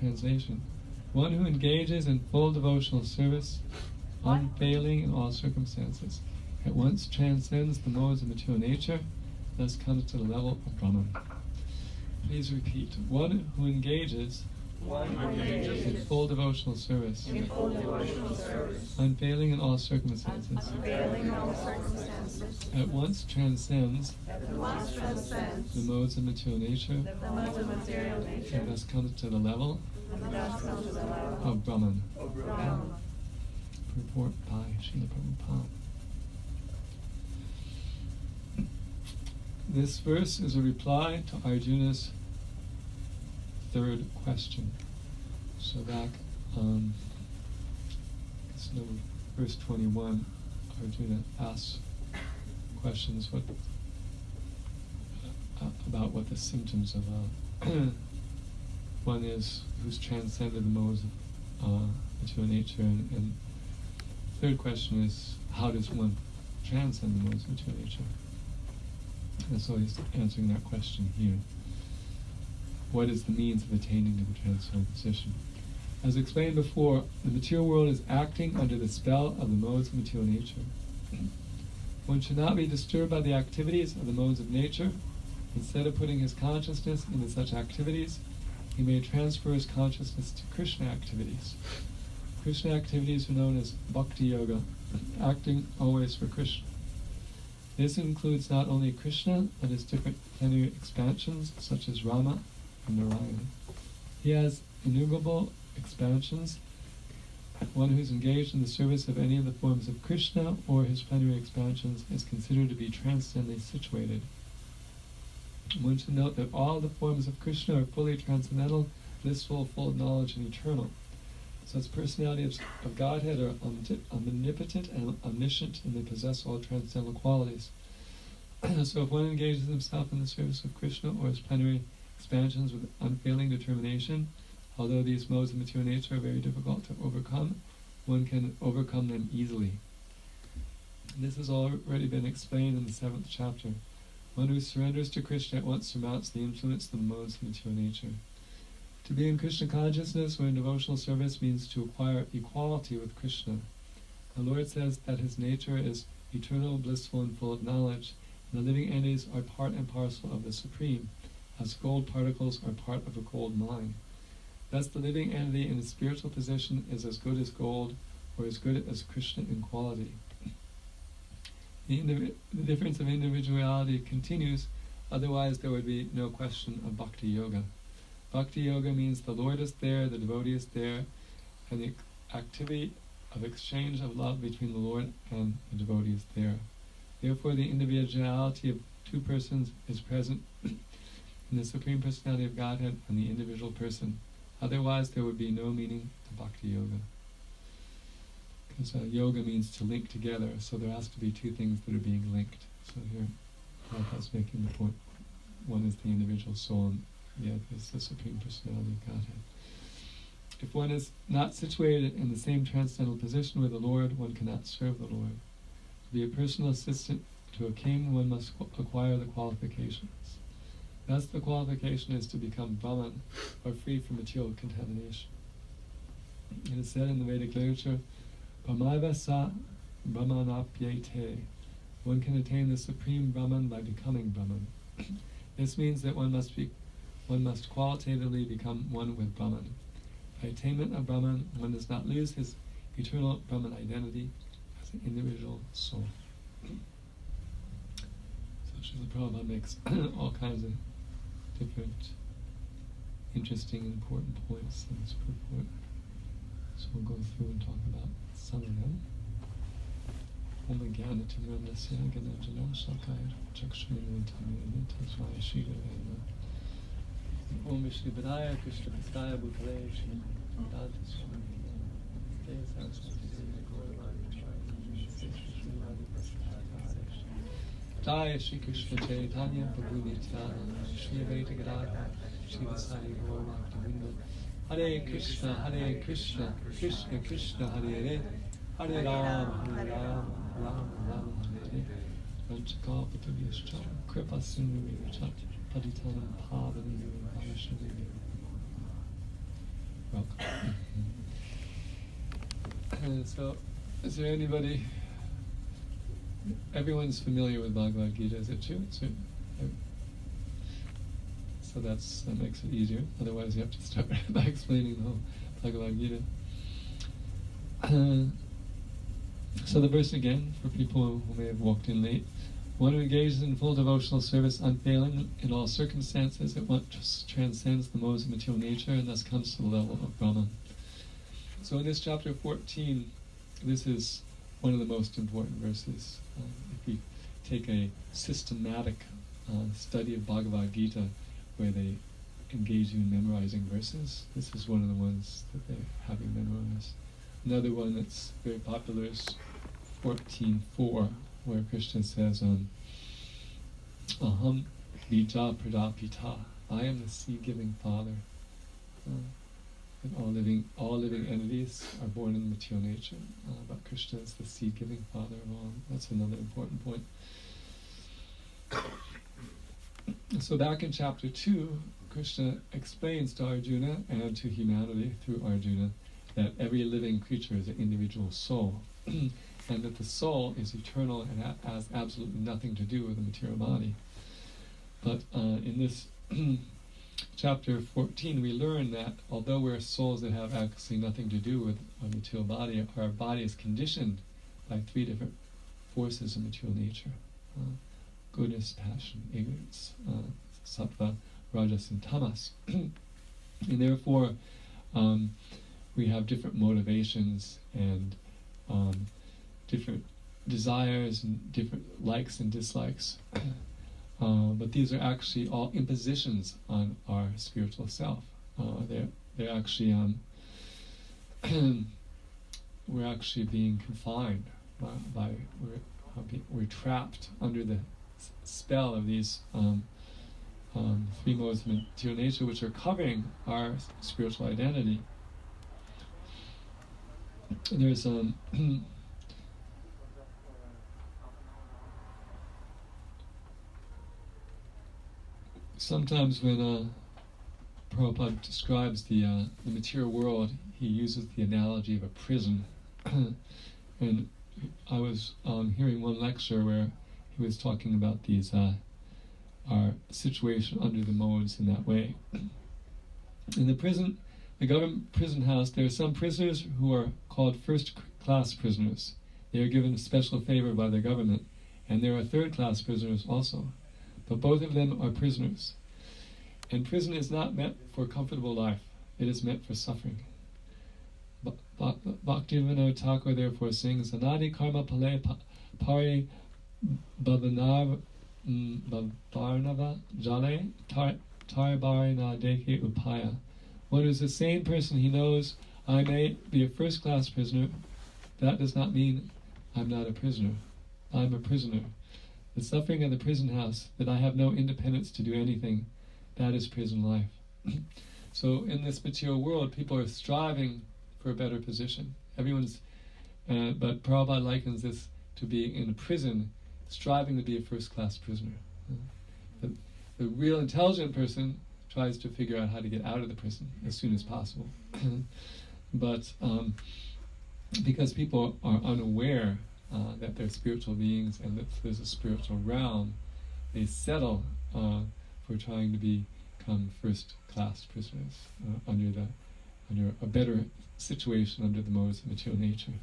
Translation. One who engages in full devotional service, unfailing in all circumstances, at once transcends the modes of material nature, thus comes to the level of Brahman. Please repeat. One who engages in full devotional service, unfailing in all circumstances, at once transcends the modes of material nature, and thus comes to the level of Brahman. Purport by Srila Prabhupada. This verse is a reply to Arjuna's third question. So back on verse 21, Arjuna asks questions about what the symptoms of one is who's transcended the modes of material nature, and third question is, how does one transcend the modes of material nature? And so he's answering that question here. What is the means of attaining to the transcendental position? As explained before, the material world is acting under the spell of the modes of material nature. One should not be disturbed by the activities of the modes of nature. Instead of putting his consciousness into such activities, he may transfer his consciousness to Krishna activities. Krishna activities are known as bhakti yoga, acting always for Krishna. This includes not only Krishna, but his different plenary expansions, such as Rama and Narayana. He has innumerable expansions. One who is engaged in the service of any of the forms of Krishna or his plenary expansions is considered to be transcendently situated. One should note that all the forms of Krishna are fully transcendental, blissful, full of knowledge, and eternal. Such personalities of Godhead are omnipotent and omniscient, and they possess all transcendental qualities. So if one engages himself in the service of Krishna or his plenary expansions with unfailing determination, although these modes of material nature are very difficult to overcome, one can overcome them easily. This has already been explained in the 7th chapter. One who surrenders to Krishna at once surmounts the influence of the modes of material nature. To be in Krishna consciousness or in devotional service means to acquire equality with Krishna. The Lord says that his nature is eternal, blissful, and full of knowledge, and the living entities are part and parcel of the Supreme, as gold particles are part of a gold mine. Thus the living entity in a spiritual position is as good as gold, or as good as Krishna in quality. The difference of individuality continues, otherwise there would be no question of bhakti yoga. Bhakti yoga means the Lord is there, the devotee is there, and the activity of exchange of love between the Lord and the devotee is there. Therefore the individuality of two persons is present in the Supreme Personality of Godhead and the individual person. Otherwise there would be no meaning to bhakti yoga. Because yoga means to link together, so there has to be two things that are being linked. So here, Prabhupada's making the point. One is the individual soul, and the other is the Supreme Personality of Godhead. If one is not situated in the same transcendental position with the Lord, one cannot serve the Lord. To be a personal assistant to a king, one must acquire the qualifications. Thus the qualification is to become Brahman, or free from material contamination. It is said in the Vedic literature, Brahmaiva sa Brahmanapyate. One can attain the supreme Brahman by becoming Brahman. This means that one must qualitatively become one with Brahman. By attainment of Brahman, one does not lose his eternal Brahman identity as an individual soul. So Srila Prabhupada makes all kinds of different interesting and important points in this purport. So we'll go through and talk about some of them. Om Jnana Timrandasya Gananjana Salkaya Chakshurina Tamina Tasvaya Shigavena Om Vishnu Padaya Krishna Pastaya Bhutale Shri Danta Swami Jaya Saraswati Devi Gauravani Jaya Shri Krishna Chaitanya Prabhu Nityananda Shri Advaita Gadadhara Shri Vasari Gaura Bhaktivinoda Hare Krishna, Krishna Krishna, Hare Hare, Hare Rama, Rama Rama, Hare Hare. Vanchakāpataviyascha, Kripa Sindhu Patitanam Pavanam Vaishnavim. welcome. So, is there anybody? Everyone's familiar with Bhagavad-gita, is it true? So that makes it easier. Otherwise, you have to start by explaining the whole Bhagavad-gita. So the verse again, for people who may have walked in late. One who engages in full devotional service, unfailing in all circumstances, at once transcends the modes of material nature and thus comes to the level of Brahman. So in this chapter 14, this is one of the most important verses. If we take a systematic study of Bhagavad-gita, where they engage you in memorizing verses, this is one of the ones that they're having memorized. Another one that's very popular is 14.4, where Krishna says, Aham bija pradapita, I am the seed-giving father. And all living entities are born in material nature, but Krishna is the seed-giving father of all. That's another important point. So back in chapter 2, Krishna explains to Arjuna and to humanity through Arjuna that every living creature is an individual soul, and that the soul is eternal and has absolutely nothing to do with the material body. But in this chapter 14, we learn that although we're souls that have actually nothing to do with our material body, our body is conditioned by 3 different forces of material nature. Goodness, passion, ignorance, sattva, rajas, and tamas. And therefore, we have different motivations and different desires and different likes and dislikes. But these are actually all impositions on our spiritual self. They're actually we're actually being confined we're trapped under the spell of these 3 modes of material nature, which are covering our spiritual identity. There's sometimes when Prabhupada describes the material world, he uses the analogy of a prison. And I was hearing one lecture where he was talking about these our situation under the modes in that way. In the prison, the government prison house, there are some prisoners who are called first-class prisoners. They are given special favor by the government, and there are third-class prisoners also. But both of them are prisoners. And prison is not meant for a comfortable life. It is meant for suffering. Bhaktivinoda Thakur therefore sings, Anadi karma pale pari bhavanava jale tarbarina deke upaya. One who is a sane person, he knows, I may be a first-class prisoner. That does not mean I'm not a prisoner. I'm a prisoner. The suffering of the prison house, that I have no independence to do anything, that is prison life. So in this material world, people are striving for a better position. Everyone's, but Prabhupada likens this to being in a prison, striving to be a first-class prisoner. The real intelligent person tries to figure out how to get out of the prison as soon as possible. But because people are unaware that they're spiritual beings and that there's a spiritual realm, they settle for trying to become first-class prisoners under a better situation under the modes of material nature.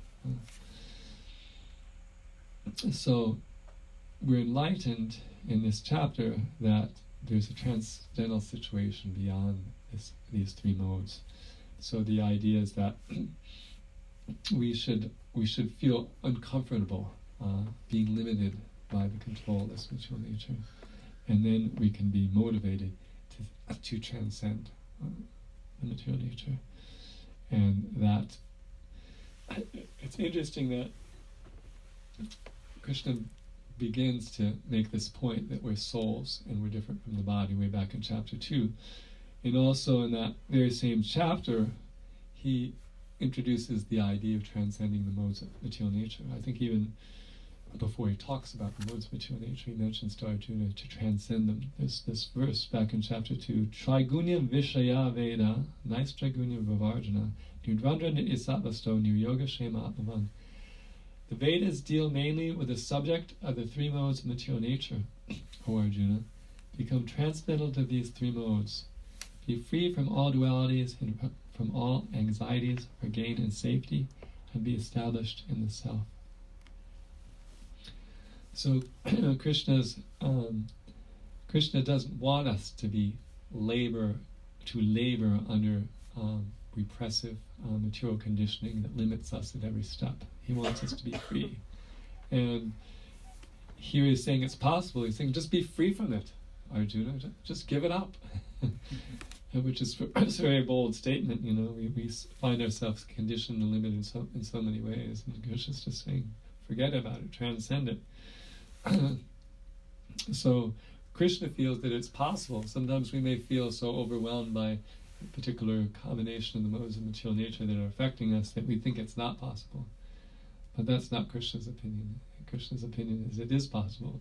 So we're enlightened in this chapter that there's a transcendental situation beyond these 3 modes. So the idea is that we should feel uncomfortable being limited by the control of this material nature, and then we can be motivated to transcend the material nature. And that it's interesting that Krishna begins to make this point that we're souls and we're different from the body way back in chapter 2. And also in that very same chapter, he introduces the idea of transcending the modes of material nature. I think even before he talks about the modes of material nature, he mentions to Arjuna to transcend them. There's this verse back in chapter 2, Trigunya Vishaya Veda, Nice Trigunya Vavarjana, Nirdrandra Isatvasto, Niryoga Shema Atmavan. The Vedas deal mainly with the subject of the three modes of material nature, O Arjuna. Become transcendental to these three modes. Be free from all dualities and from all anxieties for gain and safety, and be established in the self. So Krishna doesn't want us to labor under repressive material conditioning that limits us at every step. He wants us to be free. And here he's saying it's possible. He's saying just be free from it, Arjuna. Just give it up. Which is a very bold statement. We find ourselves conditioned and limited in so many ways. And Krishna's just saying, forget about it, transcend it. So Krishna feels that it's possible. Sometimes we may feel so overwhelmed by a particular combination of the modes of material nature that are affecting us that we think it's not possible. But that's not Krishna's opinion. Krishna's opinion is it is possible.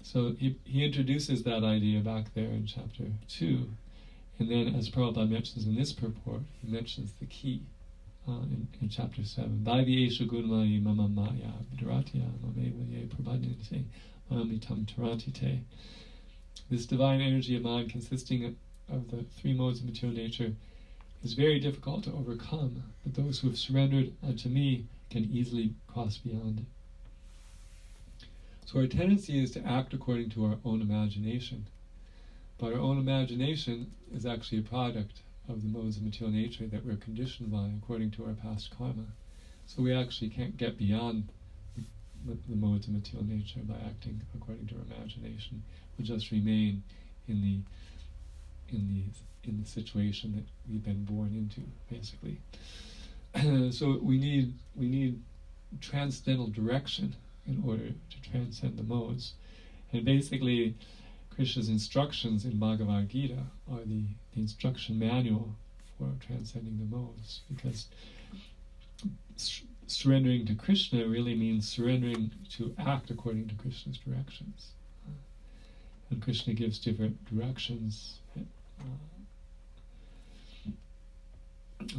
So he introduces that idea back there in chapter 2. And then, as Prabhupada mentions in this purport, he mentions the key in chapter 7. Daivyesha gunmayi mama maya vidaratya mamevaye prabhadinte mamitam tarantite. This divine energy of mind consisting of the three modes of material nature is very difficult to overcome, but those who have surrendered unto me can easily cross beyond it. So our tendency is to act according to our own imagination, but our own imagination is actually a product of the modes of material nature that we're conditioned by according to our past karma. So we actually can't get beyond the modes of material nature by acting according to our imagination. We'll just remain in the situation that we've been born into, basically. So we need transcendental direction in order to transcend the modes. And basically, Krishna's instructions in Bhagavad-gita are the instruction manual for transcending the modes, because surrendering to Krishna really means surrendering to act according to Krishna's directions. And Krishna gives different directions.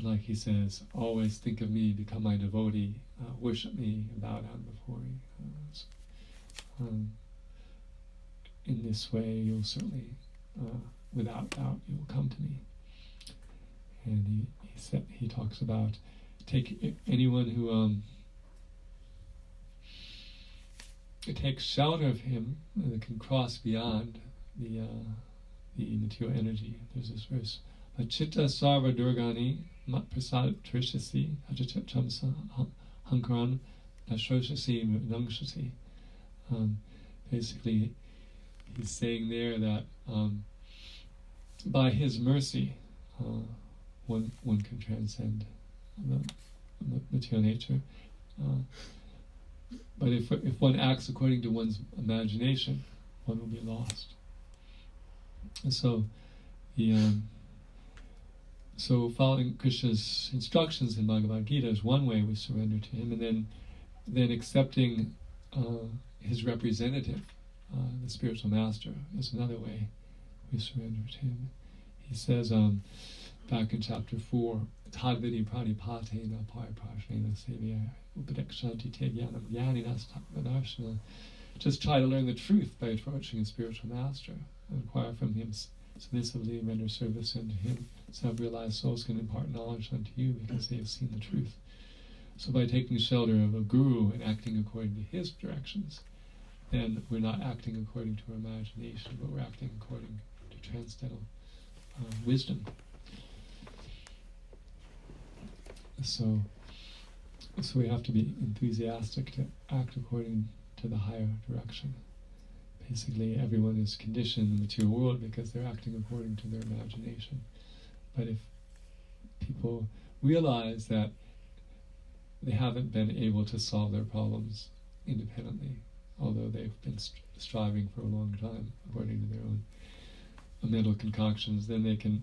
Like he says, always think of me, become my devotee, worship me, and bow down before me. In this way, you'll certainly, without doubt, you will come to me. And he talks about take anyone who takes shelter of him can cross beyond the material energy. There's this verse, Chitta sarva durgani mat prasad trishasi ajachamsa hankaran nashoshasi nangshasi. Basically, he's saying there that by his mercy, one can transcend the material nature. But if one acts according to one's imagination, one will be lost. And so so following Krishna's instructions in Bhagavad-gita is one way we surrender to him, and then accepting his representative, the spiritual master, is another way we surrender to him. He says back in chapter 4, Tadvidi pranipatena pariprashnena sevya upadekshanti te jnanam jnaninas tatvanarshana. Just try to learn the truth by approaching a spiritual master and inquire from him submissively, render service unto him. Self-realized souls can impart knowledge unto you because they have seen the truth. So by taking shelter of a guru and acting according to his directions, then we're not acting according to our imagination, but we're acting according to transcendental wisdom. So we have to be enthusiastic to act according to the higher direction. Basically, everyone is conditioned in the material world because they're acting according to their imagination. But if people realize that they haven't been able to solve their problems independently, although they've been striving for a long time according to their own mental concoctions, then they can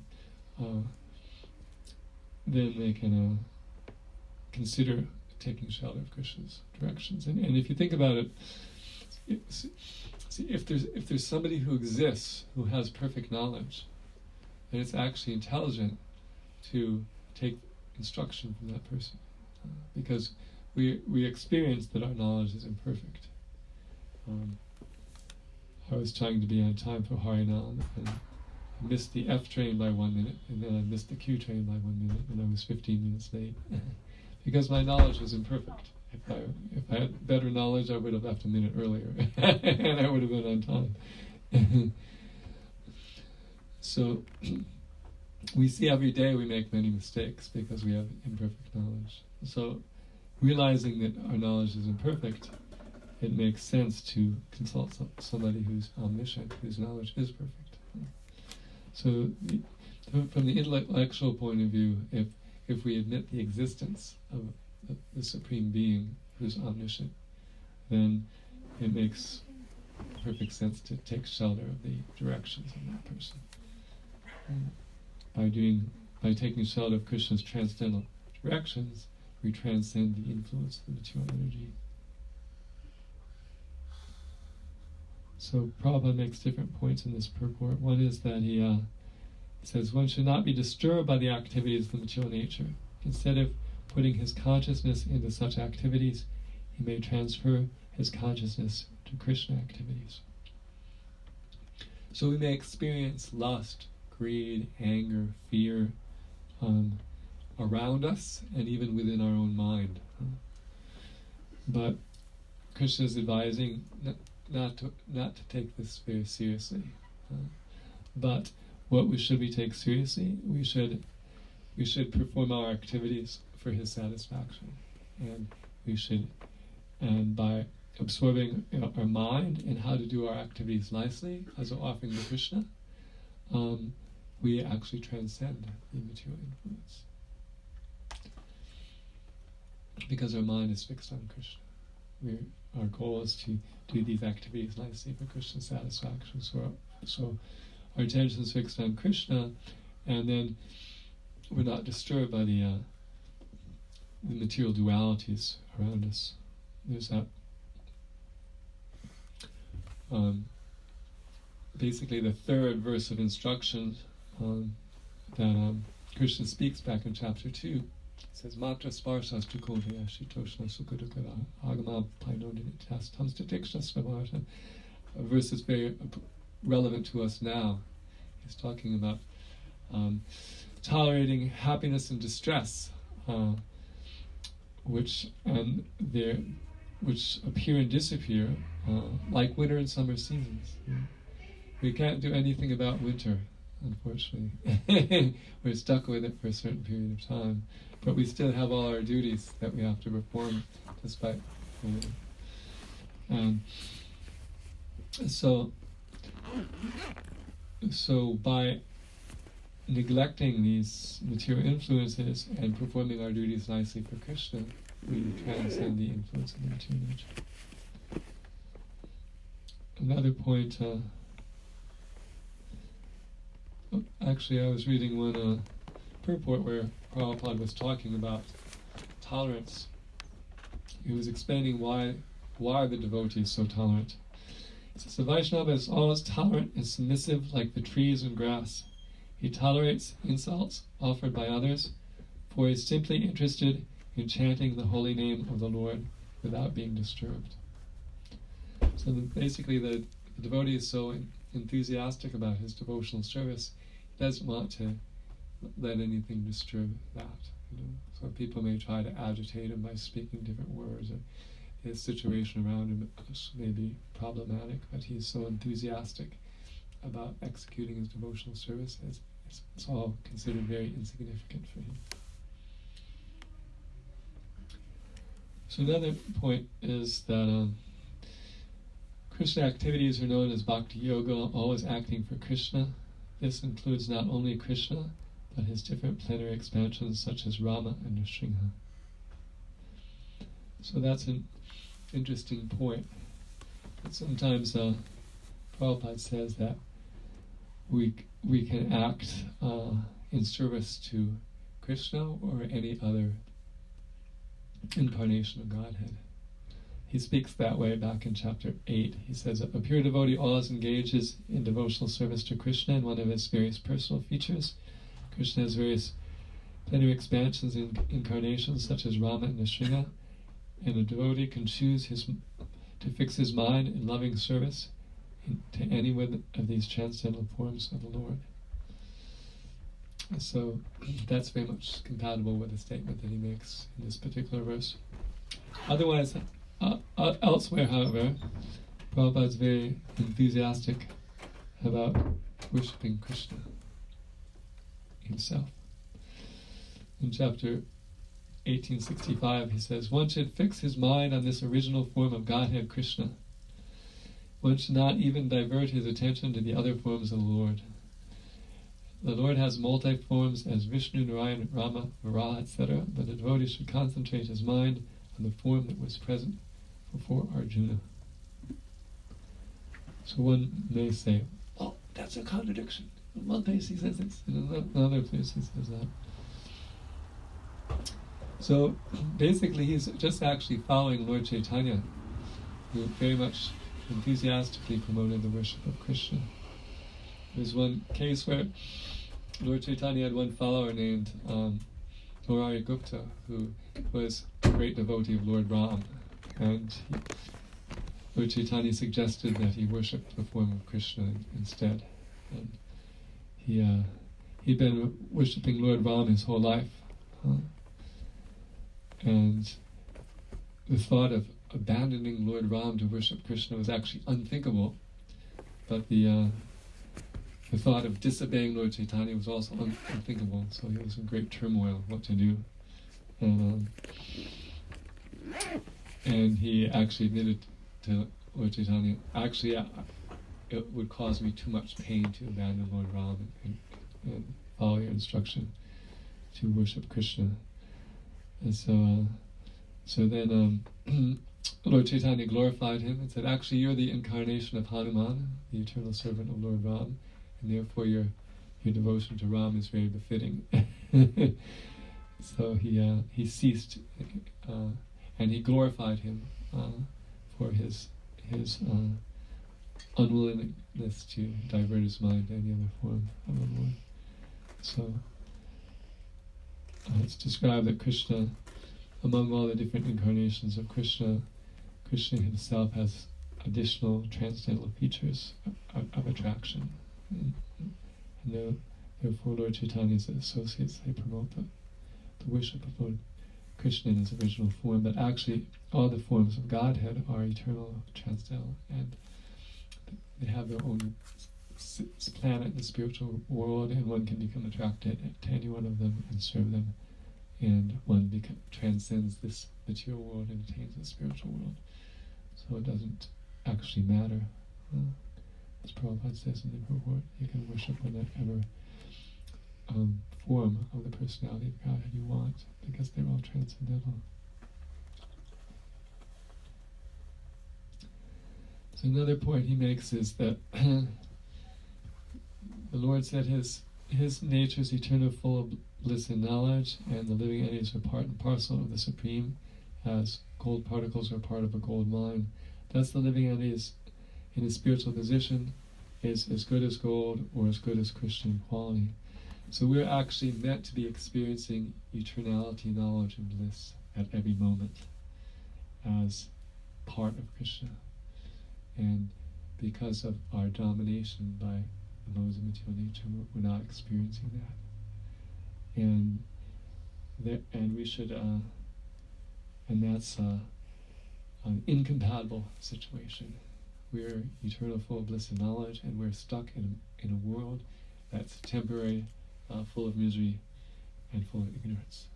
consider taking shelter of Krishna's directions. And if you think about it, if there's somebody who exists who has perfect knowledge, then it's actually intelligent to take instruction from that person, because we experience that our knowledge is imperfect. I was trying to be on time for Harinam, and I missed the F train by 1 minute, and then I missed the Q train by 1 minute, and I was 15 minutes late because my knowledge was imperfect. If I had better knowledge, I would have left a minute earlier, and I would have been on time. So we see every day we make many mistakes because we have imperfect knowledge. So realizing that our knowledge is imperfect, it makes sense to consult somebody who's omniscient, whose knowledge is perfect. So from the intellectual point of view, if we admit the existence of the Supreme Being who's omniscient, then it makes perfect sense to take shelter of the directions of that person. By taking shelter of Krishna's transcendental directions, we transcend the influence of the material energy. So Prabhupada makes different points in this purport. One is that he says one should not be disturbed by the activities of the material nature. Instead of putting his consciousness into such activities, he may transfer his consciousness to Krishna activities. So we may experience lust, greed, anger, fear around us and even within our own mind. But Krishna is advising not to take this very seriously. But what should we take seriously? We should perform our activities for his satisfaction, and by absorbing our mind in how to do our activities nicely as an offering to Krishna, we actually transcend the material influence, because our mind is fixed on Krishna. Our goal is to do these activities nicely for Krishna's satisfaction. So our attention is fixed on Krishna, and then we're not disturbed by the material dualities around us. There's that. Basically, the third verse of instruction that Krishna speaks back in chapter 2. It says, Matra sparsastu koveya shitoshna sukadukara agama painodinitas tamstatikshna svavarta. A verse that's very relevant to us now. He's talking about tolerating happiness and distress, which appear and disappear like winter and summer seasons. We can't do anything about winter, unfortunately. We're stuck with it for a certain period of time, but we still have all our duties that we have to perform despite. So by neglecting these material influences and performing our duties nicely for Krishna, we transcend the influence of the material nature. Another point, actually I was reading one purport where Prabhupada was talking about tolerance. He was explaining why the devotee is so tolerant. He says, the Vaishnava is always tolerant and submissive like the trees and grass. He tolerates insults offered by others, for he is simply interested in chanting the holy name of the Lord without being disturbed. So basically the devotee is so enthusiastic about his devotional service, he doesn't want to let anything disturb that. So people may try to agitate him by speaking different words, or his situation around him may be problematic, but he's so enthusiastic about executing his devotional service, it's all considered very insignificant for him. So another point is that Krishna activities are known as Bhakti Yoga, always acting for Krishna. This includes not only Krishna, but his different plenary expansions such as Rama and Nrsimha. So that's an interesting point. But sometimes Prabhupada says that we can act in service to Krishna or any other incarnation of Godhead. He speaks that way back in chapter 8. He says, a pure devotee always engages in devotional service to Krishna in one of his various personal features. Krishna has plenty of expansions and incarnations such as Rama and Nrsimha, and a devotee can choose to fix his mind in loving service to any one of these transcendental forms of the Lord. So that's very much compatible with the statement that he makes in this particular verse. Otherwise, elsewhere, however, Prabhupada is very enthusiastic about worshipping Krishna himself. In chapter 1865, he says, one should fix his mind on this original form of Godhead Krishna. One should not even divert his attention to the other forms of the Lord. The Lord has multi-forms as Vishnu, Narayan, Rama, Varaha, etc., but the devotee should concentrate his mind on the form that was present before Arjuna. So one may say, oh, that's a contradiction. In one place he says this, in another place he says that. So basically he's just actually following Lord Chaitanya, who very much enthusiastically promoted the worship of Krishna. There's one case where Lord Chaitanya had one follower named Murari Gupta, who was a great devotee of Lord Ram, and Lord Chaitanya suggested that he worship the form of Krishna instead. And he'd been worshipping Lord Ram his whole life, and the thought of abandoning Lord Ram to worship Krishna was actually unthinkable, but the thought of disobeying Lord Chaitanya was also unthinkable, so he was in great turmoil what to do. And he actually admitted to Lord Chaitanya, actually it would cause me too much pain to abandon Lord Ram and follow your instruction to worship Krishna. And so then Lord Chaitanya glorified him and said, actually you're the incarnation of Hanuman, the eternal servant of Lord Ram, and therefore your devotion to Ram is very befitting. So he ceased, and he glorified him for his unwillingness to divert his mind to any other form of the Lord. So it's described that Krishna, among all the different incarnations of Krishna, Krishna himself has additional transcendental features of attraction. And therefore Lord Chaitanya's associates, they promote the worship of Lord Krishna in his original form, but actually all the forms of Godhead are eternal, transcendental, and they have their own planet in the spiritual world, and one can become attracted to any one of them and serve them, and one transcends this material world and attains the spiritual world. So it doesn't actually matter. As Prabhupada says in the purport, you can worship whatever form of the personality of God you want, because they're all transcendental. So another point he makes is that the Lord said his nature is eternal, full of bliss and knowledge, and the living entities are part and parcel of the Supreme, as gold particles are part of a gold mine. Thus the living entities in his spiritual position is as good as gold or as good as Krishna in quality. So we're actually meant to be experiencing eternality, knowledge, and bliss at every moment as part of Krishna. And because of our domination by the modes of material nature, we're not experiencing that. And we should, and that's an incompatible situation. We're eternal, full of bliss and knowledge, and we're stuck in a world that's temporary, full of misery and full of ignorance.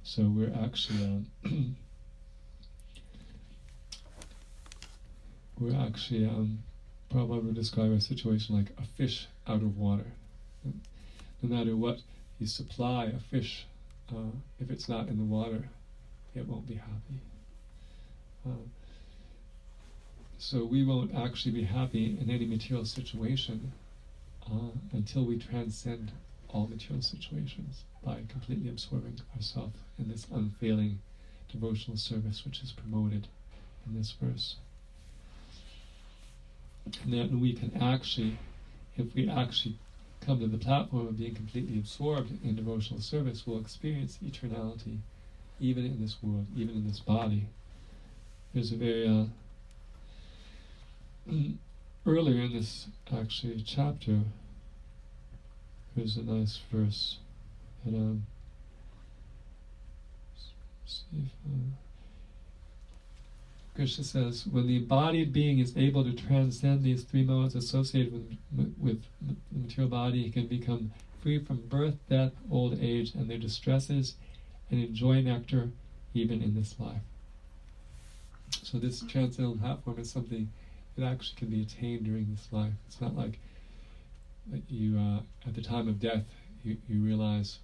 So we're actually Prabhupada would describe our situation like a fish out of water. No matter what you supply a fish, if it's not in the water, it won't be happy. So we won't actually be happy in any material situation until we transcend all material situations by completely absorbing ourselves in this unfailing devotional service which is promoted in this verse. And then we can actually, if we actually come to the platform of being completely absorbed in devotional service, we'll experience eternality even in this world, even in this body. There's a very earlier in this actually chapter, there's a nice verse that see if, Krishna says, when the embodied being is able to transcend these three modes associated with the material body, he can become free from birth, death, old age, and their distresses, and enjoy nectar even in this life. So this transcendental platform is something that actually can be attained during this life. It's not like that you, at the time of death, you realize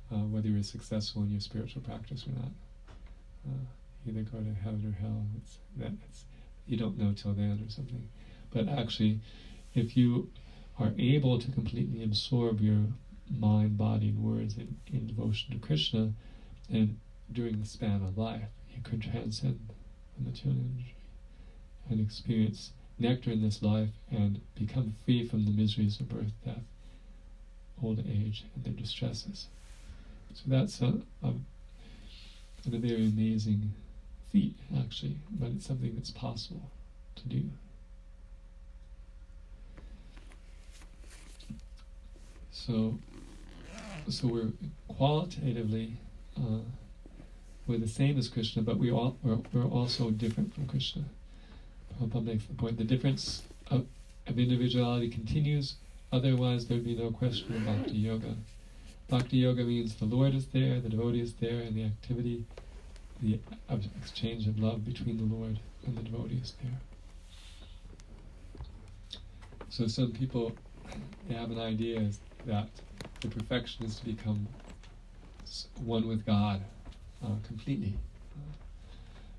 whether you're successful in your spiritual practice or not. Either go to heaven or hell. You don't know till then or something. But actually, if you are able to completely absorb your mind, body, and words in devotion to Krishna, and during the span of life, you can transcend the material energy and experience nectar in this life and become free from the miseries of birth, death, old age, and their distresses. So that's a very amazing feat, actually, but it's something that's possible to do. So we're qualitatively we're the same as Krishna, but we're also different from Krishna. Prabhupada makes the point: the difference of individuality continues. Otherwise, there would be no question of Bhakti Yoga. Bhakti Yoga means the Lord is there, the devotee is there, and the activity, the exchange of love between the Lord and the devotee is there. So some people, they have an idea that the perfection is to become one with God completely.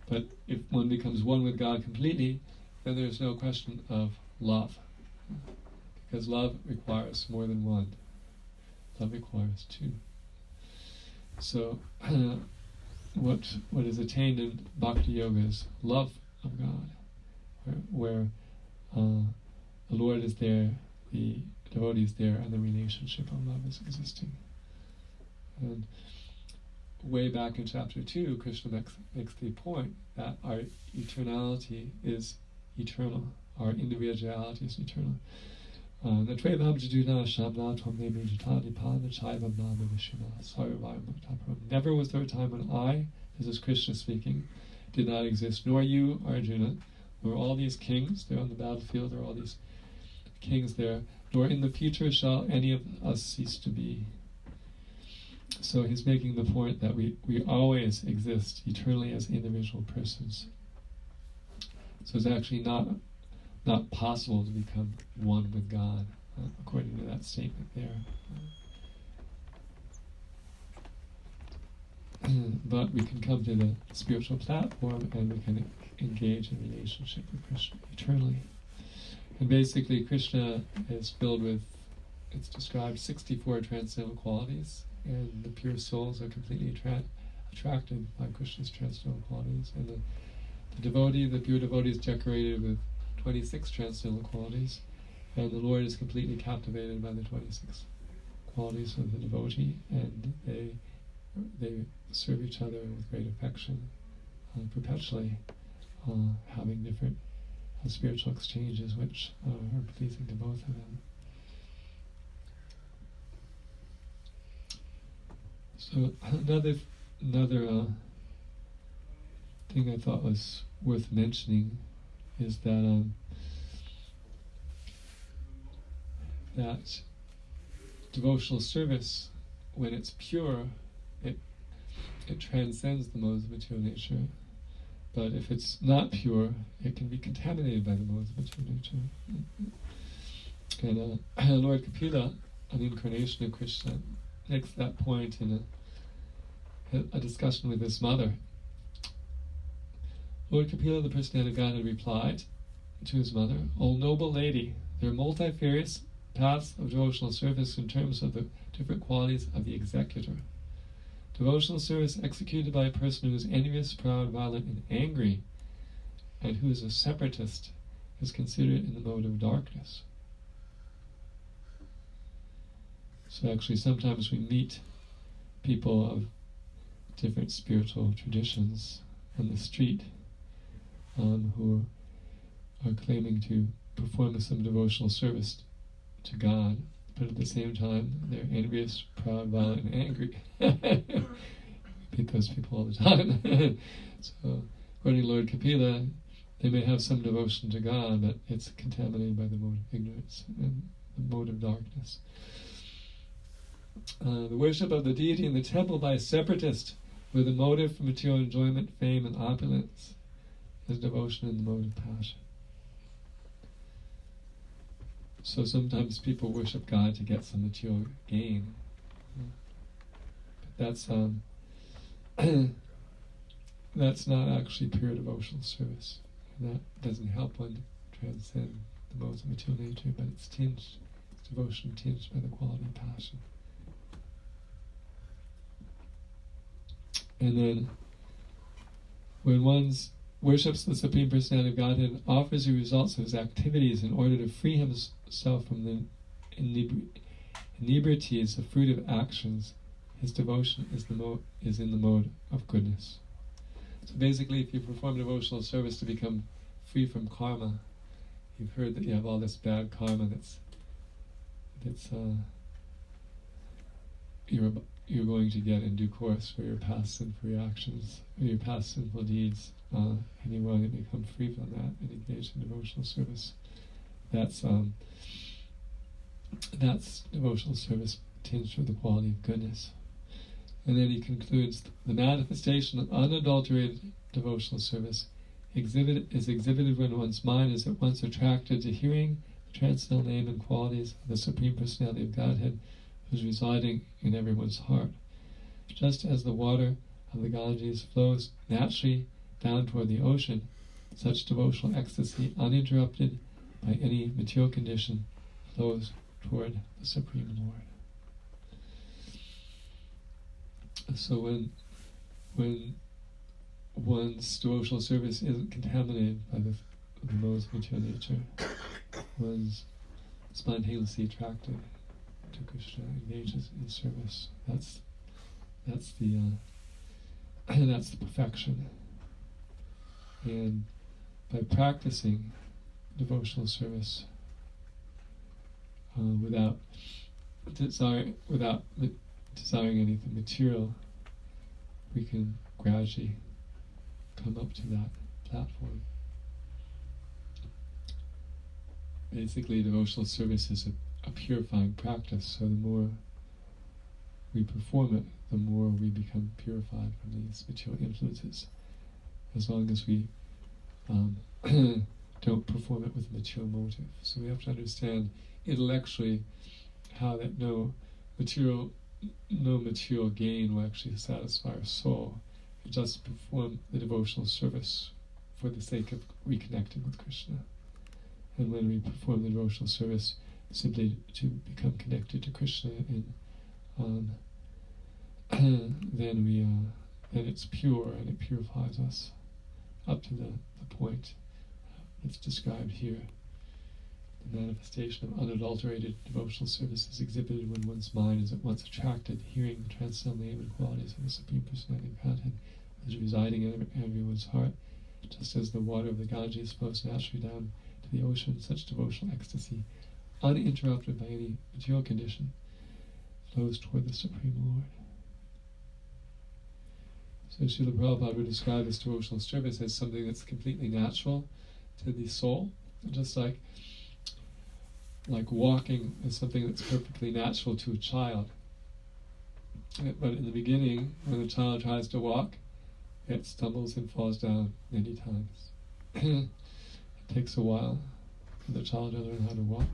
But if one becomes one with God completely, then there's no question of love. Because love requires more than one. Love requires two. So what is attained in Bhakti Yoga is love of God, where the Lord is there, the devotee is there, and the relationship of love is existing. And way back in chapter 2, Krishna makes the point that our eternality is eternal, our individuality is eternal. Never was there a time when I, this is Krishna speaking, did not exist, nor you, Arjuna, nor all these kings, they're on the battlefield, there are all these kings there, nor in the future shall any of us cease to be. So he's making the point that we always exist eternally as individual persons. So it's actually not possible to become one with God, according to that statement there. But we can come to the spiritual platform and we can engage in relationship with Krishna eternally. And basically Krishna is filled with, it's described 64 transcendental qualities, and the pure souls are completely attracted by Krishna's transcendental qualities. And the devotee, the pure devotee, is decorated with 26 transcendental qualities, and the Lord is completely captivated by the 26 qualities of the devotee, and they serve each other with great affection, perpetually having different spiritual exchanges which are pleasing to both of them. So another thing I thought was worth mentioning is that that devotional service, when it's pure, it transcends the modes of material nature. But if it's not pure, it can be contaminated by the modes of material nature. And Lord Kapila, an incarnation of Krishna, makes that point in a discussion with his mother. Lord Kapila, the personality of God, had replied to his mother, "O noble lady, there are multifarious paths of devotional service in terms of the different qualities of the executor. Devotional service executed by a person who is envious, proud, violent, and angry, and who is a separatist, is considered in the mode of darkness. So actually sometimes we meet people of different spiritual traditions on the street who are claiming to perform some devotional service to God, but at the same time they're envious, proud, violent, and angry. We meet those people all the time. So according to Lord Kapila, they may have some devotion to God, but it's contaminated by the mode of ignorance and the mode of darkness. The worship of the deity in the temple by a separatist with a motive for material enjoyment, fame, and opulence is devotion in the mode of passion. So sometimes people worship God to get some material gain. But that's not actually pure devotional service. And that doesn't help one transcend the modes of material nature, but it's devotion tinged by the quality of passion. And then, when one worships the Supreme Personality of Godhead and offers the results of his activities in order to free himself from the inebrities, the fruit of actions, his devotion is in the mode of goodness. So basically, if you perform devotional service to become free from karma, you've heard that you have all this bad karma that's you're going to get in due course for your past sinful reactions, or your past sinful deeds, and you want to become free from that and engage in devotional service. That's devotional service tinged with the quality of goodness. And then he concludes, the manifestation of unadulterated devotional service is exhibited when one's mind is at once attracted to hearing the transcendental name and qualities of the Supreme Personality of Godhead, who is residing in everyone's heart. Just as the water of the Ganges flows naturally down toward the ocean, such devotional ecstasy, uninterrupted by any material condition, flows toward the Supreme Lord. So when one's devotional service isn't contaminated by the modes of material nature, one's spontaneously attracted to Krishna, engages in service. That's the perfection. And by practicing devotional service without desiring anything material, we can gradually come up to that platform. Basically, devotional service is a purifying practice, so the more we perform it, the more we become purified from these material influences, as long as we don't perform it with a material motive. So we have to understand intellectually how that no material gain will actually satisfy our soul. We just perform the devotional service for the sake of reconnecting with Krishna. And when we perform the devotional service simply to become connected to Krishna, then it's pure and it purifies us up to the point that's described here. The manifestation of unadulterated devotional service is exhibited when one's mind is at once attracted, hearing the transcendental name and qualities of the Supreme Personality of Godhead, who is residing in everyone's heart, just as the water of the Ganges flows naturally down to the ocean. Such devotional ecstasy, uninterrupted by any material condition, flows toward the Supreme Lord. So Srila Prabhupada would describe this devotional service as something that's completely natural to the soul, just like walking is something that's perfectly natural to a child. But in the beginning, when a child tries to walk, it stumbles and falls down many times. It takes a while for the child to learn how to walk.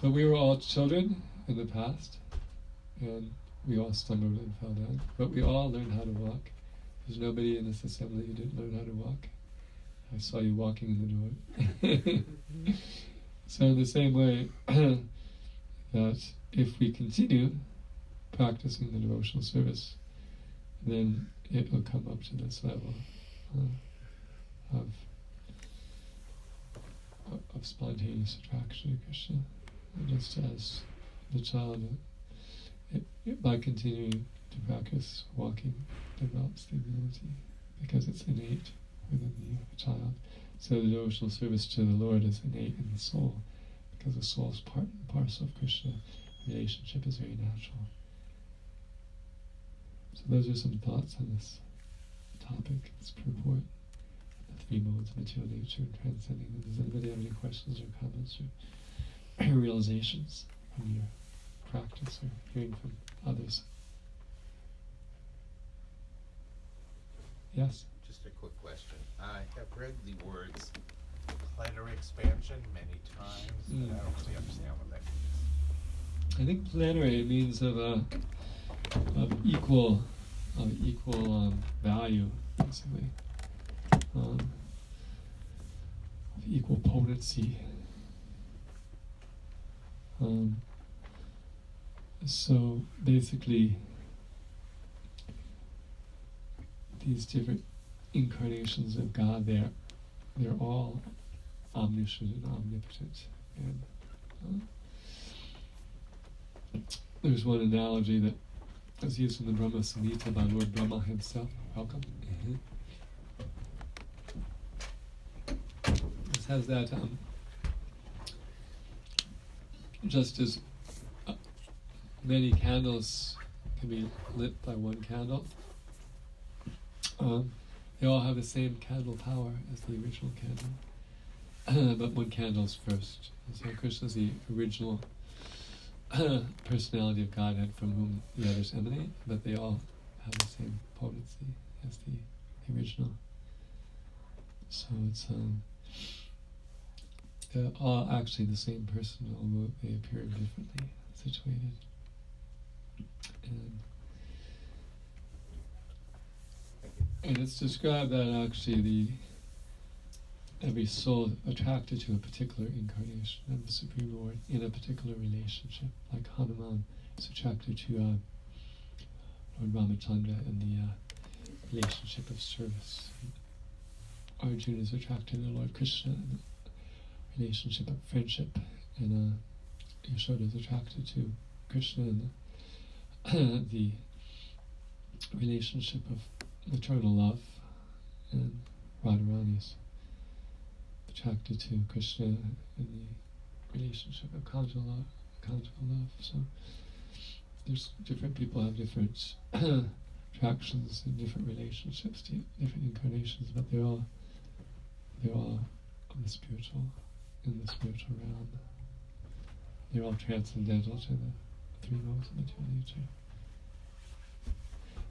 But we were all children in the past, and we all stumbled and fell down. But we all learned how to walk. There's nobody in this assembly who didn't learn how to walk. I saw you walking in the door. So in the same way, that if we continue practicing the devotional service then it will come up to this level of spontaneous attraction to Krishna. And just as the child, by continuing to practice walking, develops the ability, because it's innate within the child. So the devotional service to the Lord is innate in the soul, because the soul is part and parcel of Krishna. Relationship is very natural. So those are some thoughts on this topic, this purport, the three modes of material nature and transcending them. Does anybody have any questions or comments or realizations from your practice or hearing from others? Yes? Just a quick question. I have read the words plenary expansion many times, and I don't really understand what that means. I think plenary means of equal value, basically, of equal potency. So basically, these different incarnations of God, they're all omniscient and omnipotent. And there's one analogy that was used in the Brahma Samhita by Lord Brahma himself. Welcome. This has that just as many candles can be lit by one candle, they all have the same candle power as the original candle, but one candle's first. And so Krishna is the original personality of Godhead from whom the others emanate, but they all have the same potency as the original. So it's they're all actually the same person, although they appear differently situated. And it's described that actually every soul attracted to a particular incarnation of the Supreme Lord in a particular relationship, like Hanuman is attracted to Lord Ramachandra in the relationship of service. Arjuna is attracted to Lord Krishna in the relationship of friendship, and Yashoda is attracted to Krishna in the relationship of maternal love, and Radharani is attracted to Krishna in the relationship of conjugal love. So there's different people have different attractions in different relationships to different incarnations, but they're all in the spiritual realm. They're all transcendental to the three modes of material nature.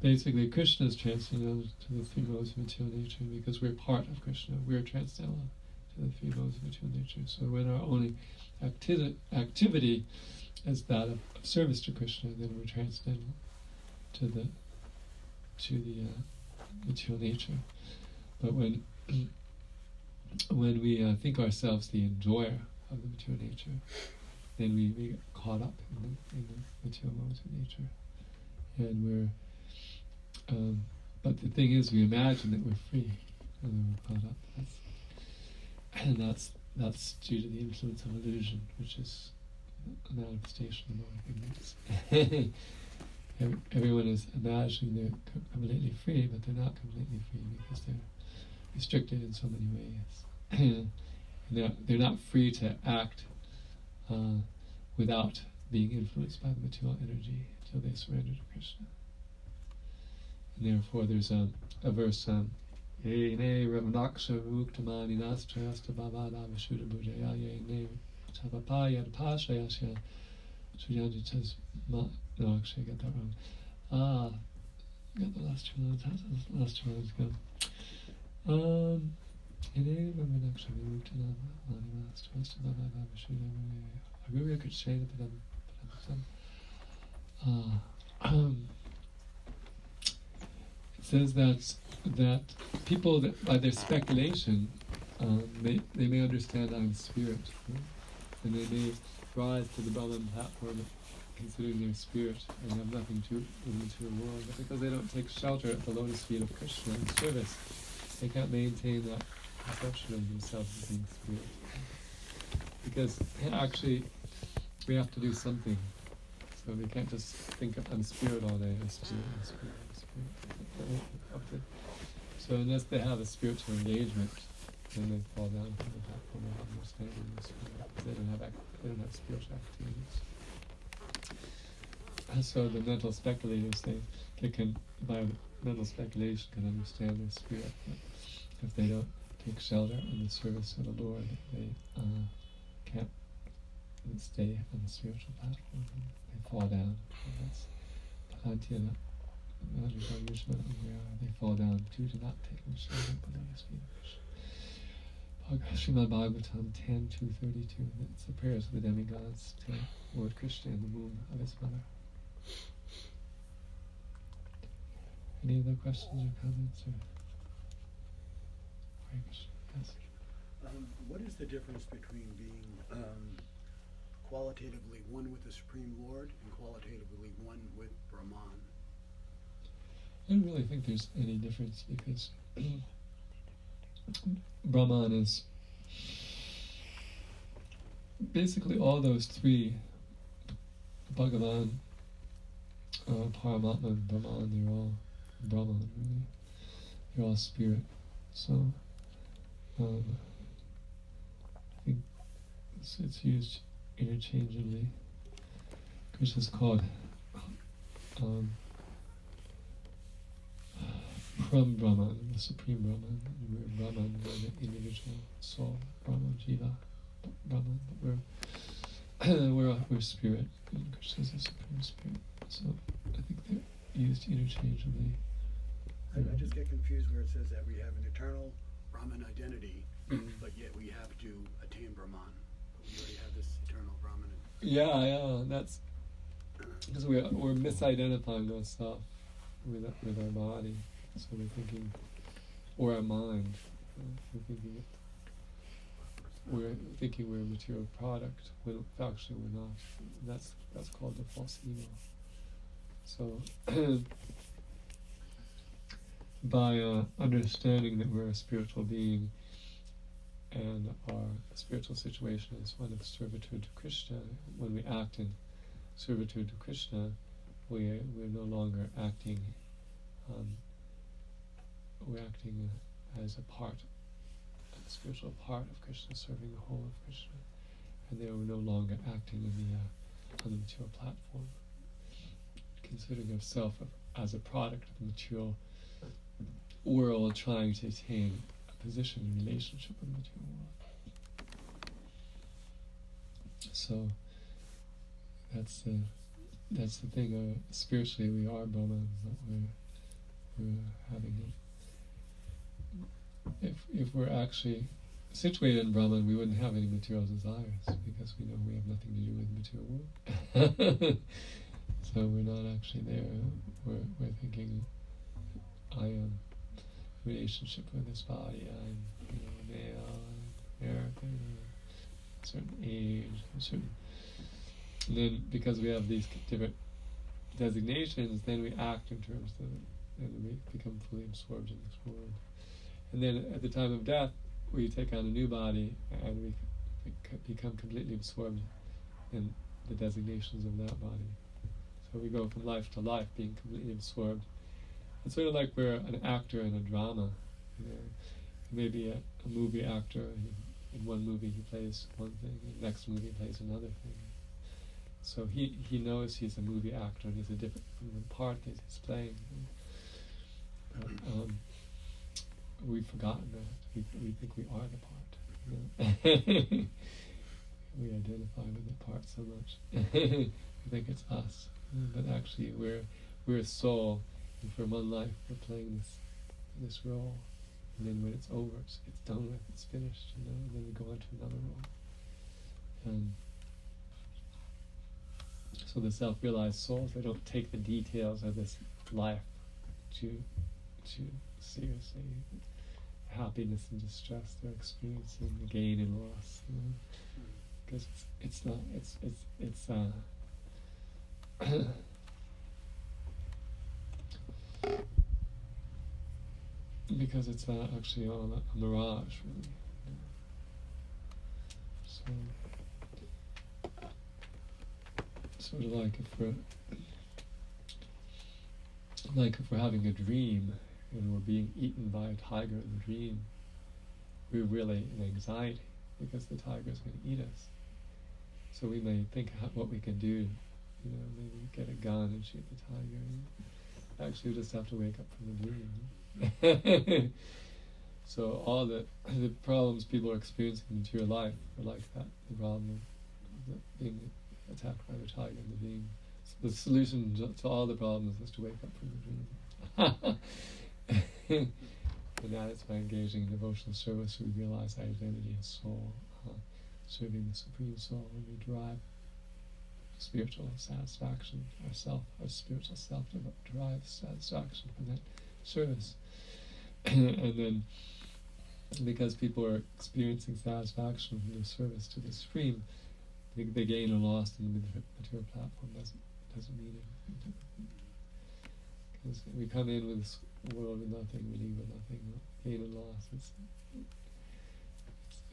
Basically, Krishna is transcendental to the three modes of material nature because we're part of Krishna. We're transcendental to the three modes of material nature. So when our only activity is that of service to Krishna, then we're transcendental to the material nature. But when we think ourselves the enjoyer of the material nature, then we get caught up in the material modes of nature, and we're. But the thing is, we imagine that we're free, and then we're caught up. That's due to the influence of illusion, which is a manifestation of our ignorance. Everyone is imagining they're completely free, but they're not completely free because they're restricted in so many ways. And they're not free to act without being influenced by the material energy until they surrender to Krishna. And therefore there's a verse, Yene Ravanaksha Muktamani Nastrayasta Bhavada Vishuddha Bhujaya Yene Tapapaya Pashayasya Suyanji says, no, actually I got that wrong. Got the last two lines. How's the last two lines go? Yene Ravanaksha Muktamani Nastrayasta Bhavada Vishuddha Bhujaya Agurya Krishna Padam. It says that people, that by their speculation, they may understand I'm spirit, right? And they may rise to the Brahman platform considering their spirit and have nothing to do with the material world, but because they don't take shelter at the lotus feet of Krishna in service, they can't maintain that conception of themselves as being spirit. Because actually, we have to do something. So we can't just think I'm spirit all day, I'm spirit, I'm spirit, I'm spirit. So unless they have a spiritual engagement, then they fall down from the platform of understanding the spirit, because they don't have spiritual activities. And so the mental speculators, they can, by mental speculation, can understand their spirit, but if they don't take shelter in the service of the Lord, they can't stay on the spiritual platform. They fall down. They fall down due to not taking shelter at the lotus feet of Krishna. Srimad Bhagavatam 10.2.32. It's the prayers of the demigods to Lord Krishna in the womb of his mother. Any other questions or comments? Or Hare Krishna. Yes. What is the difference between being qualitatively one with the Supreme Lord and qualitatively one with Brahman? I don't really think there's any difference, because Brahman is basically all those three, Bhagavan, Paramatma, and Brahman, they're all Brahman, really. They're all spirit. So I think it's used interchangeably. Krishna's called from Brahman, the Supreme Brahman. We're Brahman, we're the individual soul, Brahman, Jiva, Brahman, but we're spirit, and Krishna's the Supreme Spirit. So I think they're used interchangeably. I just get confused where it says that we have an eternal Brahman identity, but yet we have to attain Brahman. But we already have this eternal Brahman. Yeah, that's because we're misidentifying ourselves with our body. So we're thinking, or our mind, we're thinking we're a material product when actually we're not. That's called the false ego. So by understanding that we're a spiritual being and our spiritual situation is one of servitude to Krishna, when we act in servitude to Krishna, we're no longer acting. We're acting as a spiritual part of Krishna, serving the whole of Krishna, and then we're no longer acting on the material platform, considering ourselves as a product of the material world, trying to attain a position in relationship with the material world. So that's the thing. Spiritually, we are Brahman, but we're having it. If we're actually situated in Brahman, we wouldn't have any material desires, because we know we have nothing to do with the material world. So we're not actually there. We're thinking, I am in relationship with this body. I'm male, I'm American, a certain age, and then because we have these different designations, then we act in terms of, and we become fully absorbed in this world. And then at the time of death, we take on a new body, and we become completely absorbed in the designations of that body. So we go from life to life, being completely absorbed. It's sort of like we're an actor in a drama. Maybe a movie actor. In one movie he plays one thing, in the next movie he plays another thing. So he knows he's a movie actor, and he's a different from the part that he's playing. But, we've forgotten that. We think we are the part. We identify with the part so much. We think it's us, but actually we're a soul, and for one life we're playing this role, and then when it's over, it's done with, it's finished, and then we go on to another role. And so the self-realized souls, they don't take the details of this life to seriously. Happiness and distress they're experiencing, the gain and loss, because it's because it's actually all a mirage, really. So, sort of like if we're having a dream and we're being eaten by a tiger in the dream, we're really in anxiety because the tiger's going to eat us. So we may think what we can do, maybe get a gun and shoot the tiger. Actually, we just have to wake up from the dream. So all the problems people are experiencing in material life are like that. The problem of being attacked by the tiger in the dream. So the solution to all the problems is to wake up from the dream. And that is by engaging in devotional service, we realize our identity as soul, serving the Supreme Soul, and we derive spiritual satisfaction. Our spiritual self derives satisfaction from that service. And then, because people are experiencing satisfaction from their service to the Supreme, the gain or loss in the material platform doesn't mean anything. Because we come in with this world with nothing, we leave with nothing. Gain and loss,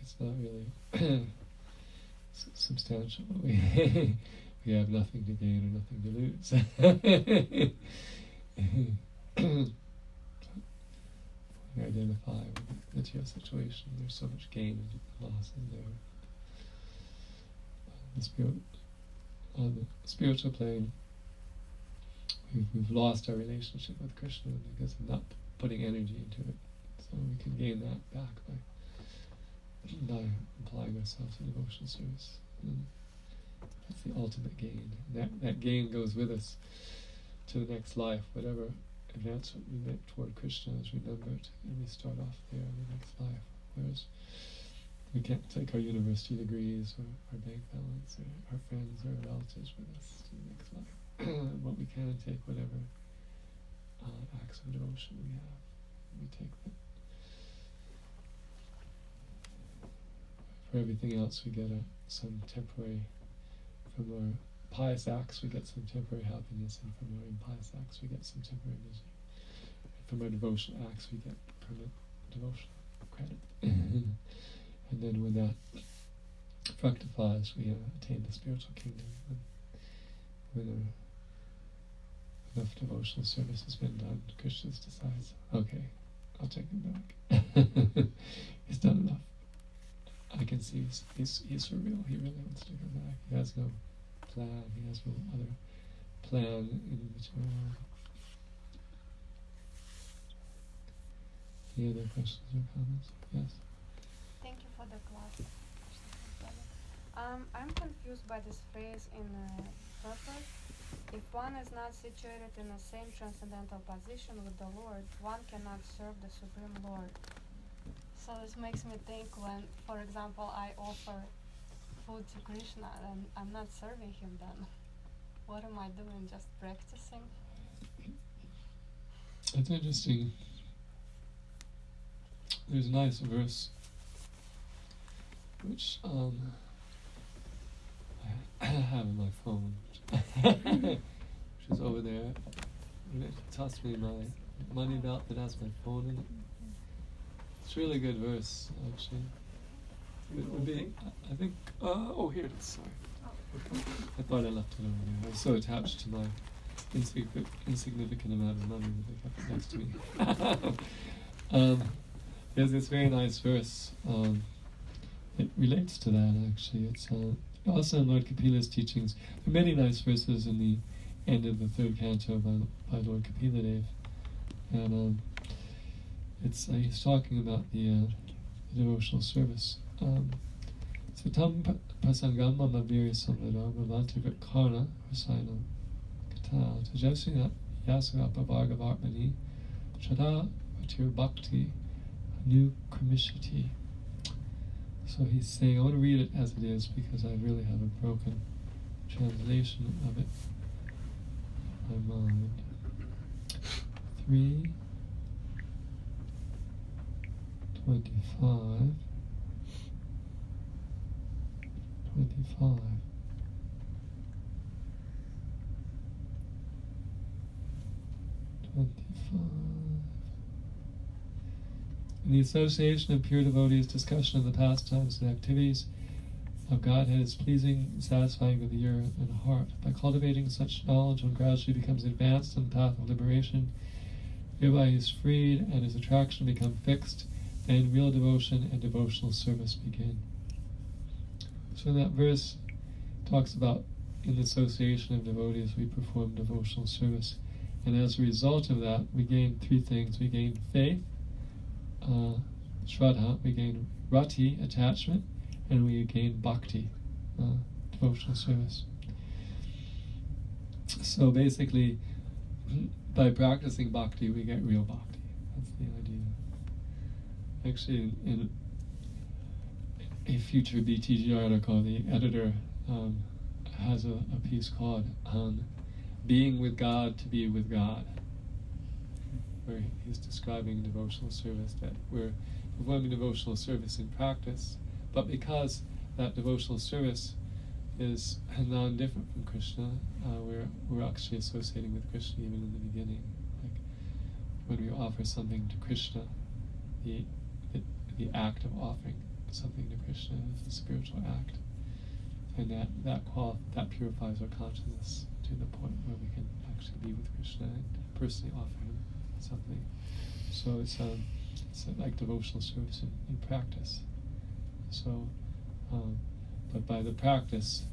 it's not really substantial. We have nothing to gain or nothing to lose. We identify with the material situation. There's so much gain and loss in there. On the spiritual plane, we've lost our relationship with Krishna because of not putting energy into it. So we can gain that back by applying ourselves to devotional service. And that's the ultimate gain. That gain goes with us to the next life. Whatever advancement we make toward Krishna is remembered, and we start off there in the next life. Whereas we can't take our university degrees or our bank balance or our friends or relatives with us to the next life. But we can take whatever acts of devotion we have. We take that. For everything else, we get some temporary, from our pious acts we get some temporary happiness, and from our impious acts we get some temporary misery. And from our devotional acts we get permanent devotional credit. And then when that fructifies, we attain the spiritual kingdom. And when enough devotional service has been done, Krishna decides, okay, I'll take him back. He's done enough. I can see he's for real. He really wants to come back. He has no plan. He has no other plan in the material world. Any other questions or comments? Yes? Thank you for the class. I'm confused by this phrase in purpose. If one is not situated in the same transcendental position with the Lord, one cannot serve the Supreme Lord. So this makes me think when, for example, I offer food to Krishna, and I'm not serving him then. What am I doing? Just practicing? That's interesting. There's a nice verse which I have on my phone, which is over there. It tossed me my money belt that has my phone in it. It's a really good verse, actually. It would be, I think, here it is, sorry. I thought I left it over there. I was so attached to my insignificant amount of money that I kept it next to me. There's this very nice verse. It relates to that, actually. It's also in Lord Kapila's teachings. There are many nice verses in the end of the third canto by Lord Kapila Dev. And he's talking about the devotional service. Satam prasangam mamaviri samlada bhavanti vikarna rasayanam kata tajasina yasagapa bhagavarmani chada vatir bhakti anu kramishati. So he's saying, I want to read it as it is because I really have a broken translation of it in my mind. 3:25. 25. In the association of pure devotees, discussion of the pastimes and activities of Godhead is pleasing and satisfying to the ear and heart. By cultivating such knowledge, one gradually becomes advanced on the path of liberation. Thereby he is freed, and his attraction become fixed. Then real devotion and devotional service begin. So in that verse talks about in the association of devotees we perform devotional service. And as a result of that, we gain three things. We gain faith, shraddha, we gain rati, attachment, and we gain bhakti, devotional service. So basically, by practicing bhakti, we get real bhakti. That's the idea. Actually, in a future BTG article, the editor has a piece called Being with God to be with God, where he's describing devotional service, that we're performing devotional service in practice, but because that devotional service is non-different from Krishna, we're actually associating with Krishna even in the beginning. Like when we offer something to Krishna, the act of offering something to Krishna is a spiritual act, and that purifies our consciousness to the point where we can actually be with Krishna and personally offer him something. So it's like devotional service in practice. So, but by the practice,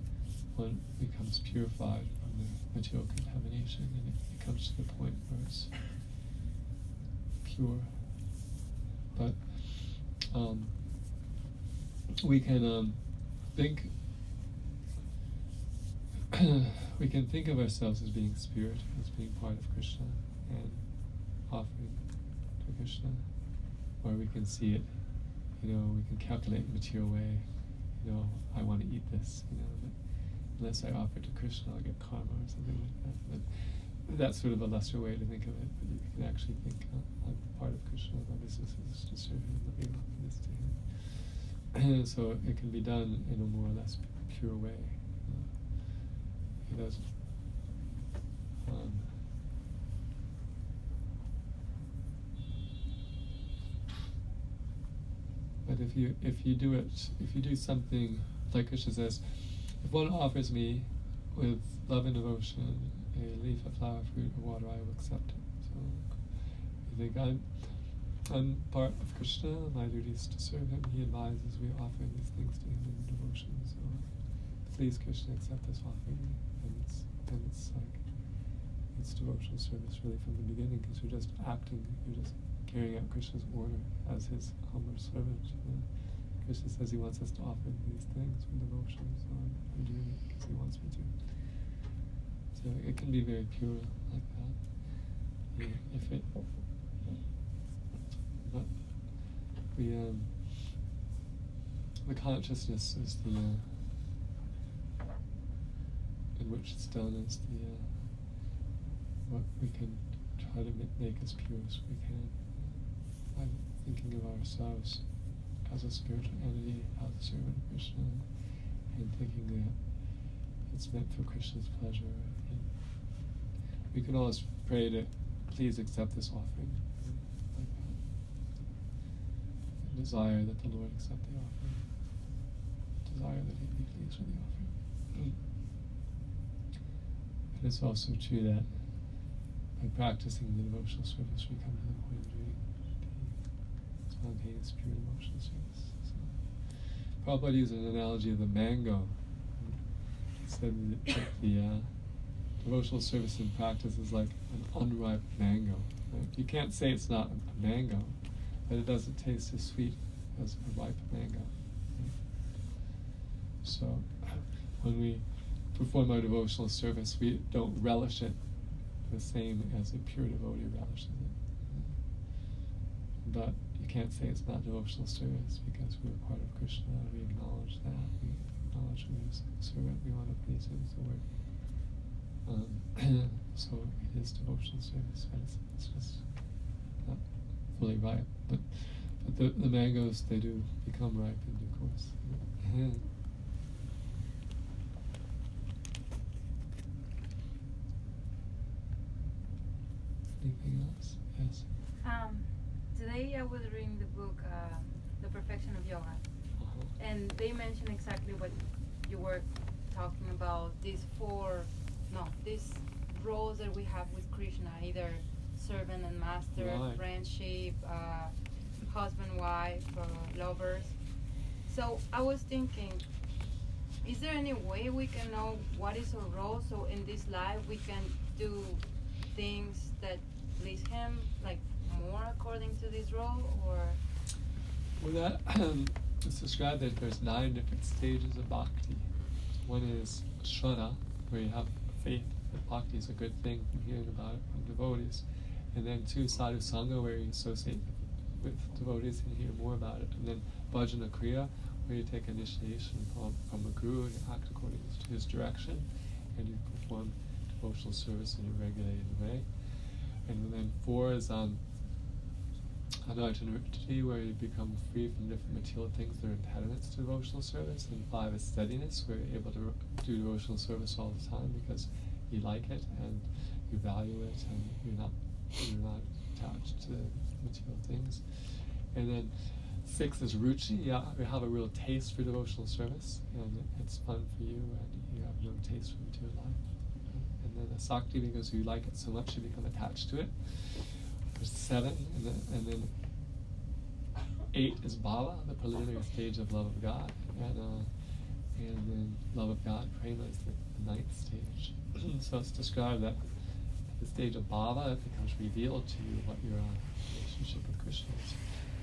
one becomes purified from the material contamination, and it comes to the point where it's pure. But we can think of ourselves as being spirit, as being part of Krishna, and offering to Krishna, or we can see it. We can calculate in a material way. I want to eat this. But unless I offer to Krishna, I'll get karma or something like that. But that's sort of a lesser way to think of it. But you can actually think, I'm part of Krishna. My business is to serve him. Let me offer this to him. So it can be done in a more or less pure way. He doesn't. But if you do something like Krishna says, if one offers me with love and devotion a leaf, a flower, fruit, or water, I will accept it. So you think I'm part of Krishna, my duty is to serve him. He advises we offer these things to him in devotion. So please, Krishna, accept this offering. And it's devotional service really from the beginning, because you're just carrying out Krishna's order as his humble servant. Krishna says he wants us to offer these things with devotion, so I'm doing it because he wants me to. So it can be very pure like that. The consciousness is in which it's done is what we can try to make as pure as we can. By thinking of ourselves as a spiritual entity, as a servant of Krishna, and thinking that it's meant for Krishna's pleasure. And we can always pray to please accept this offering, like that. And desire that the Lord accept the offering. Desire that he be pleased with the offering. And it's also true that by practicing the devotional service, we come to the point of doing the spontaneous, pure devotional service. So, Prabhupada used an analogy of the mango. He said that the devotional service in practice is like an unripe mango. Right? You can't say it's not a mango, but it doesn't taste as sweet as a ripe mango. Right? So, when we perform our devotional service, we don't relish it the same as a pure devotee relishes it. But you can't say it's not devotional service because we're part of Krishna. We acknowledge that. We acknowledge we're his servant. We want to please him. So it is devotional service, but it's just not fully ripe. But the mangoes, they do become ripe in due course. Anything else? Yes. Today I was reading the book, The Perfection of Yoga, and they mentioned exactly what you were talking about, these roles that we have with Krishna, either servant and master, Right. friendship, husband, wife, lovers. So I was thinking, is there any way we can know what is our role, so in this life we can do things that please him, like more according to this role, or? Well, that it's described that there's 9 different stages of bhakti. One is shraddha, where you have faith that bhakti is a good thing from hearing about it from devotees. And then 2, sadhu sangha, where you associate with devotees and hear more about it. And then bhajana kriya, where you take initiation from a guru and you act according to his direction, and you perform devotional service in a regulated way. And then 4 is Anartanurti, where you become free from different material things that are impediments to devotional service. And 5 is steadiness, where you're able to do devotional service all the time because you like it and you value it and you're not attached to material things. And then 6 is ruchi. You have a real taste for devotional service, and it's fun for you, and you have no taste for material life. And then asakti, because you like it so much, you become attached to it. There's 7, and then 8 is bhava, the preliminary stage of love of God, and then love of God, prema, is the 9th stage. So it's described that at the stage of bhava, it becomes revealed to you what your relationship with Krishna is.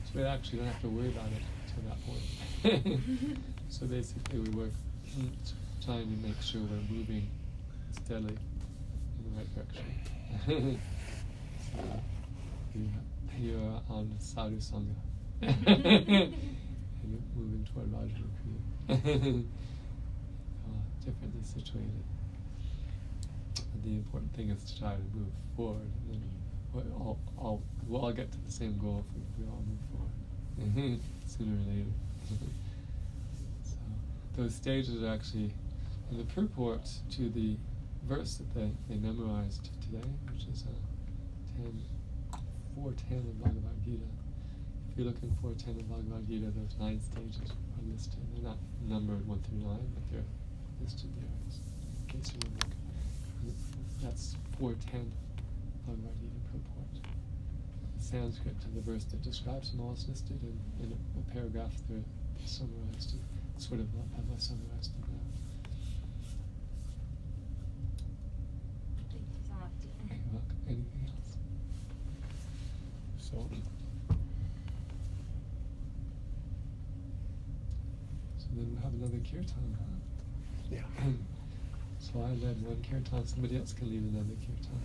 So we actually don't have to worry about it until that point. So basically we work trying to make sure we're moving steadily in the right direction. So you're on sadhu sangha. And you're moving toward Vajrayana. Differently situated. And the important thing is to try to move forward, and then we'll all get to the same goal if we all move forward, sooner or later. So those stages are actually in the purport to the verse that they memorized today, which is 4:10 of Bhagavad-gita. If you're looking for 10 of Bhagavad-gita, those 9 stages are listed. They're not numbered 1 through 9, but they're listed there, in case you want to look. That's 4:10 Bhagavad-gita purport. In Sanskrit, to the verse that describes them all is listed in a paragraph. They're summarized, sort of have I summarized them now. Thank you so much. You're welcome. Anything else? So then we'll have another kirtan, huh? Yeah. So I led one kirtan, somebody else can lead another kirtan.